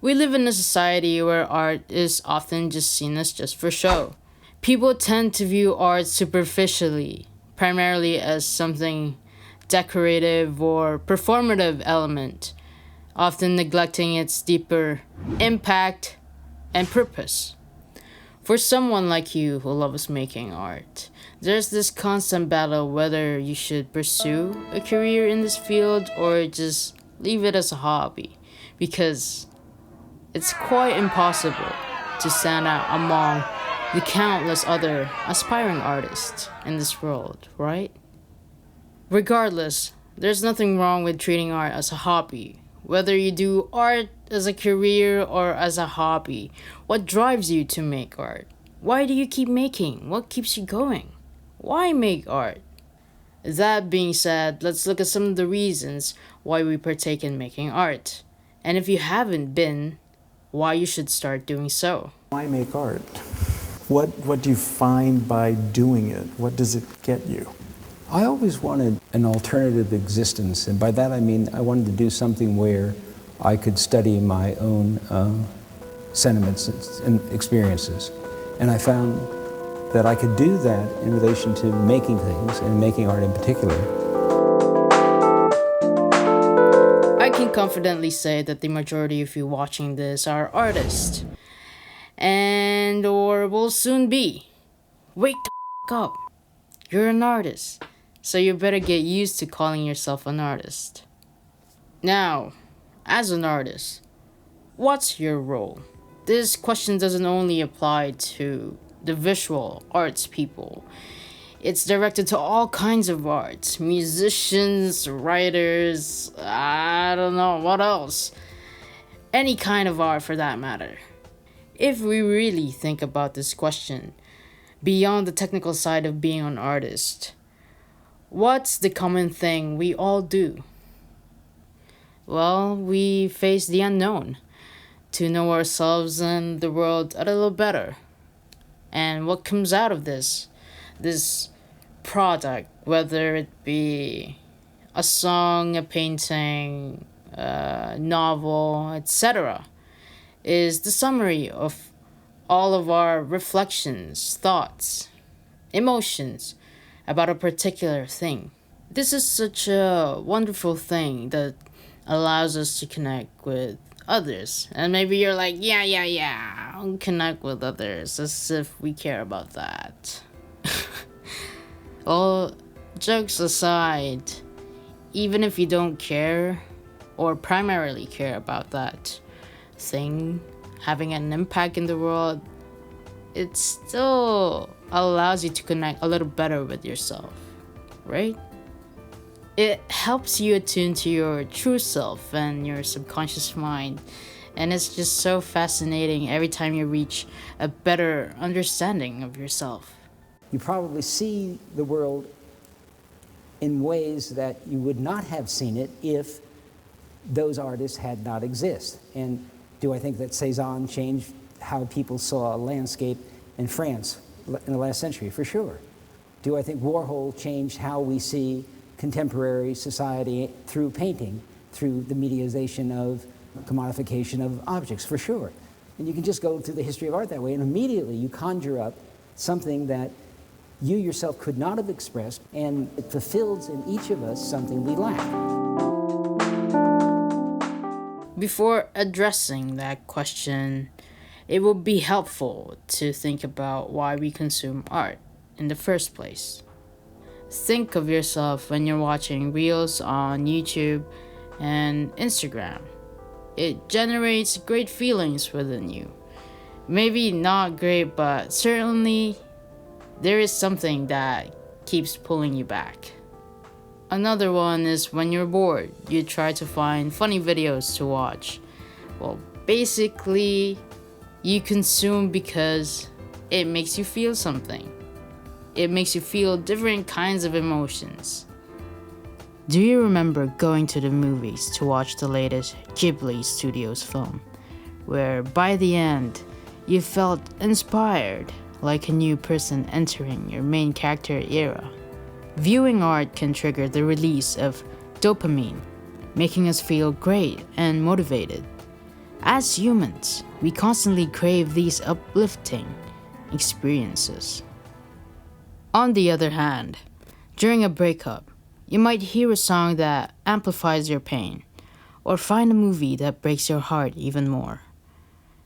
We live in a society where art is often just seen as just for show. People tend to view art superficially, primarily as something decorative or performative element, often neglecting its deeper impact and purpose. For someone like you who loves making art, there's this constant battle whether you should pursue a career in this field or just leave it as a hobby, because it's quite impossible to stand out among the countless other aspiring artists in this world, right? Regardless, there's nothing wrong with treating art as a hobby. Whether you do art as a career or as a hobby, what drives you to make art? Why do you keep making? What keeps you going? Why make art? That being said, let's look at some of the reasons why we partake in making art. And if you haven't been, why you should start doing so. Why make art? What do you find by doing it? What does it get you? I always wanted an alternative existence, and by that I mean I wanted to do something where I could study my own sentiments and experiences. And I found that I could do that in relation to making things, and making art in particular. I can confidently say that the majority of you watching this are artists, and or will soon be. Wake the up. You're an artist, so you better get used to calling yourself an artist. Now, as an artist, what's your role? This question doesn't only apply to the visual arts people. It's directed to all kinds of arts, musicians, writers, I don't know, what else? Any kind of art for that matter. If we really think about this question, beyond the technical side of being an artist, what's the common thing we all do? Well, we face the unknown to know ourselves and the world a little better. And what comes out of this product, whether it be a song, a painting, a novel, etc., is the summary of all of our reflections, thoughts, emotions about a particular thing. This is such a wonderful thing that allows us to connect with others. And maybe you're like, yeah, I'll connect with others as if we care about that. Well, jokes aside, even if you don't care or primarily care about that thing having an impact in the world, it still allows you to connect a little better with yourself, right? It helps you attune to your true self and your subconscious mind, and it's just so fascinating every time you reach a better understanding of yourself. You probably see the world in ways that you would not have seen it if those artists had not exist. And do I think that Cézanne changed how people saw a landscape in France in the last century? For sure. Do I think Warhol changed how we see contemporary society through painting, through the mediation of commodification of objects? For sure. And you can just go through the history of art that way, and immediately you conjure up something that you yourself could not have expressed, and it fulfills in each of us something we lack. Before addressing that question, it would be helpful to think about why we consume art in the first place. Think of yourself when you're watching reels on YouTube and Instagram. It generates great feelings within you. Maybe not great, but certainly there is something that keeps pulling you back. Another one is when you're bored, you try to find funny videos to watch. Well, basically, you consume because it makes you feel something. It makes you feel different kinds of emotions. Do you remember going to the movies to watch the latest Ghibli Studios film, where by the end, you felt inspired like a new person entering your main character era? Viewing art can trigger the release of dopamine, making us feel great and motivated. As humans, we constantly crave these uplifting experiences. On the other hand, during a breakup, you might hear a song that amplifies your pain, or find a movie that breaks your heart even more.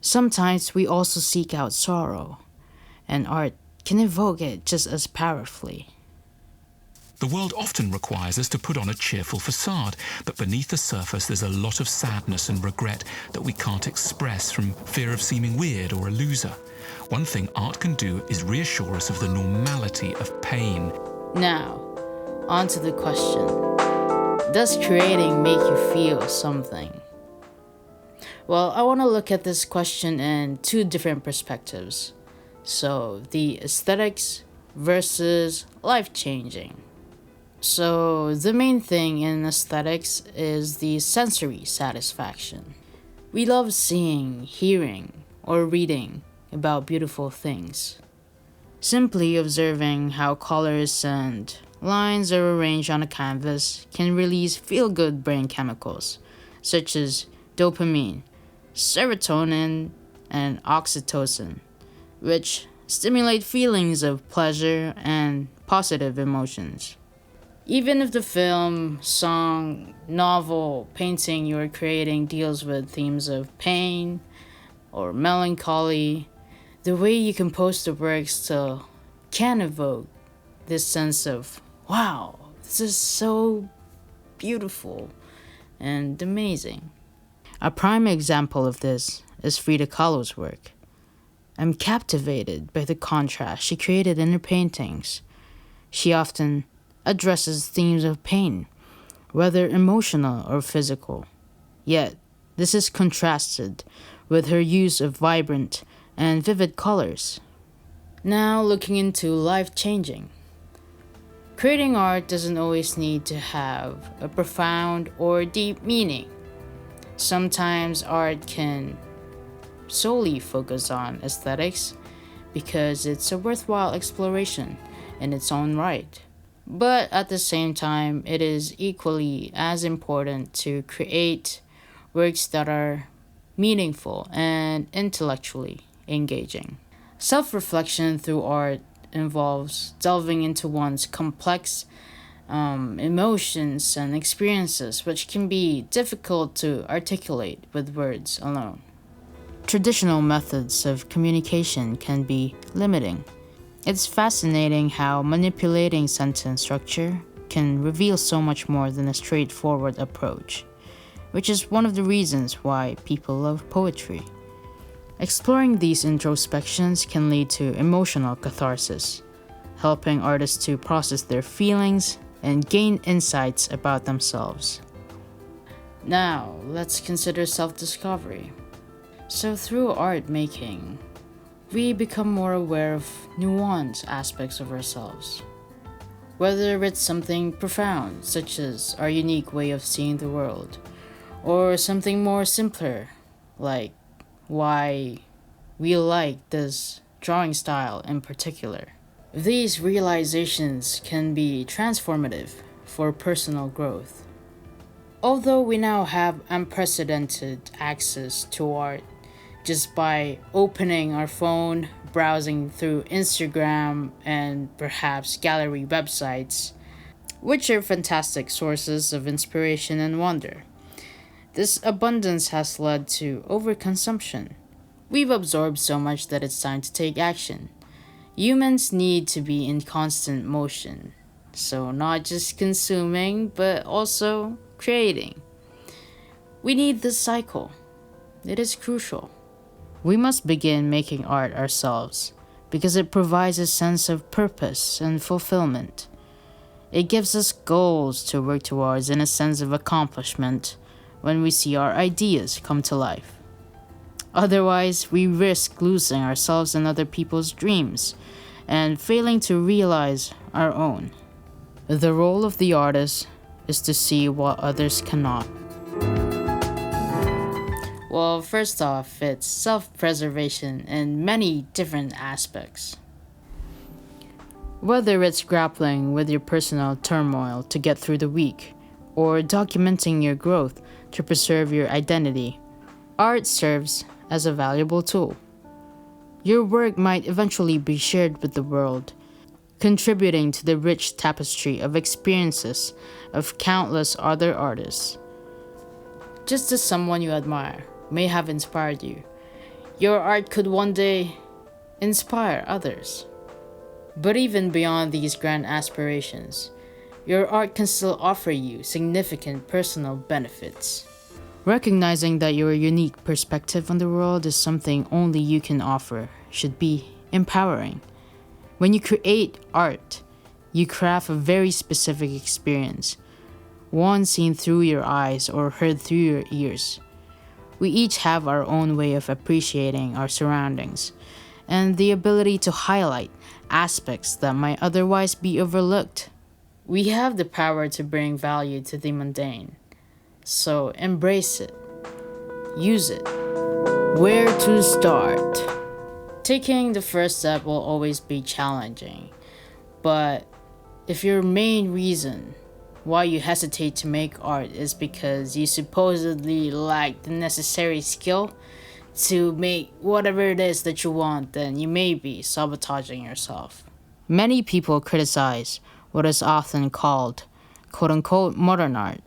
Sometimes we also seek out sorrow, and art can evoke it just as powerfully. The world often requires us to put on a cheerful facade, but beneath the surface there's a lot of sadness and regret that we can't express from fear of seeming weird or a loser. One thing art can do is reassure us of the normality of pain. Now, on to the question. Does creating make you feel something? Well, I want to look at this question in two different perspectives. So, the aesthetics versus life-changing. So, the main thing in aesthetics is the sensory satisfaction. We love seeing, hearing, or reading about beautiful things. Simply observing how colors and lines are arranged on a canvas can release feel-good brain chemicals, such as dopamine, serotonin, and oxytocin, which stimulate feelings of pleasure and positive emotions. Even if the film, song, novel, painting you are creating deals with themes of pain or melancholy, the way you compose the works still can evoke this sense of, wow, this is so beautiful and amazing. A prime example of this is Frida Kahlo's work. I'm captivated by the contrast she created in her paintings. She often addresses themes of pain, whether emotional or physical. Yet, this is contrasted with her use of vibrant and vivid colors. Now, looking into life-changing. Creating art doesn't always need to have a profound or deep meaning. Sometimes art can solely focus on aesthetics because it's a worthwhile exploration in its own right. But at the same time, it is equally as important to create works that are meaningful and intellectually engaging. Self-reflection through art involves delving into one's complex emotions and experiences, which can be difficult to articulate with words alone. Traditional methods of communication can be limiting. It's fascinating how manipulating sentence structure can reveal so much more than a straightforward approach, which is one of the reasons why people love poetry. Exploring these introspections can lead to emotional catharsis, helping artists to process their feelings and gain insights about themselves. Now, let's consider self-discovery. So through art making, we become more aware of nuanced aspects of ourselves. Whether it's something profound, such as our unique way of seeing the world, or something more simpler, like why we like this drawing style in particular. These realizations can be transformative for personal growth. Although we now have unprecedented access to art just by opening our phone, browsing through Instagram, and perhaps gallery websites, which are fantastic sources of inspiration and wonder. This abundance has led to overconsumption. We've absorbed so much that it's time to take action. Humans need to be in constant motion, so not just consuming, but also creating. We need this cycle. It is crucial. We must begin making art ourselves because it provides a sense of purpose and fulfillment. It gives us goals to work towards and a sense of accomplishment when we see our ideas come to life. Otherwise, we risk losing ourselves in other people's dreams and failing to realize our own. The role of the artist is to see what others cannot. Well, first off, it's self-preservation in many different aspects. Whether it's grappling with your personal turmoil to get through the week, or documenting your growth to preserve your identity, Art serves as a valuable tool. Your work might eventually be shared with the world, contributing to the rich tapestry of experiences of countless other artists. Just as someone you admire may have inspired you, your art could one day inspire others. But even beyond these grand aspirations, your art can still offer you significant personal benefits. Recognizing that your unique perspective on the world is something only you can offer should be empowering. When you create art, you craft a very specific experience, one seen through your eyes or heard through your ears. We each have our own way of appreciating our surroundings and the ability to highlight aspects that might otherwise be overlooked. We have the power to bring value to the mundane, so embrace it. Use it. Where to start? Taking the first step will always be challenging, but if your main reason why you hesitate to make art is because you supposedly lack the necessary skill to make whatever it is that you want, then you may be sabotaging yourself. Many people criticize what is often called quote-unquote modern art,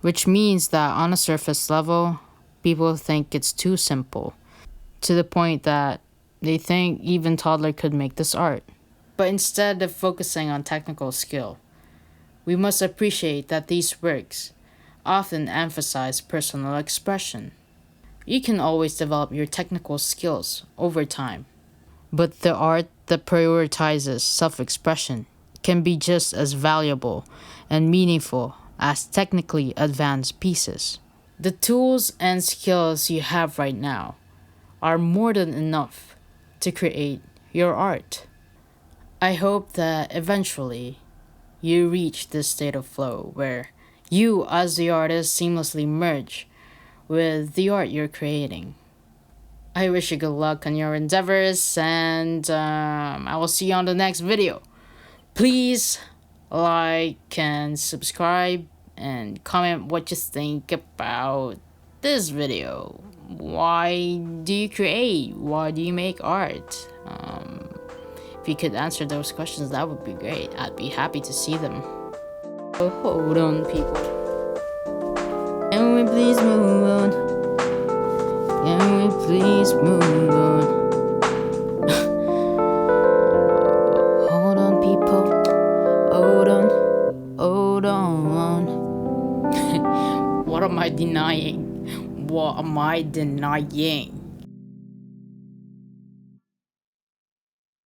which means that on a surface level, people think it's too simple, to the point that they think even toddler could make this art. But instead of focusing on technical skill, we must appreciate that these works often emphasize personal expression. You can always develop your technical skills over time, but the art that prioritizes self-expression can be just as valuable and meaningful as technically advanced pieces. The tools and skills you have right now are more than enough to create your art. I hope that eventually you reach this state of flow where you as the artist seamlessly merge with the art you're creating. I wish you good luck on your endeavors, and I will see you on the next video. Please like and subscribe and comment what you think about this video. Why do you create? Why do you make art? If you could answer those questions, that would be great. I'd be happy to see them. Oh, hold on, people. Can we please move on? Can we please move on? Hold on, people. Hold on. Hold on. What am I denying? What am I denying?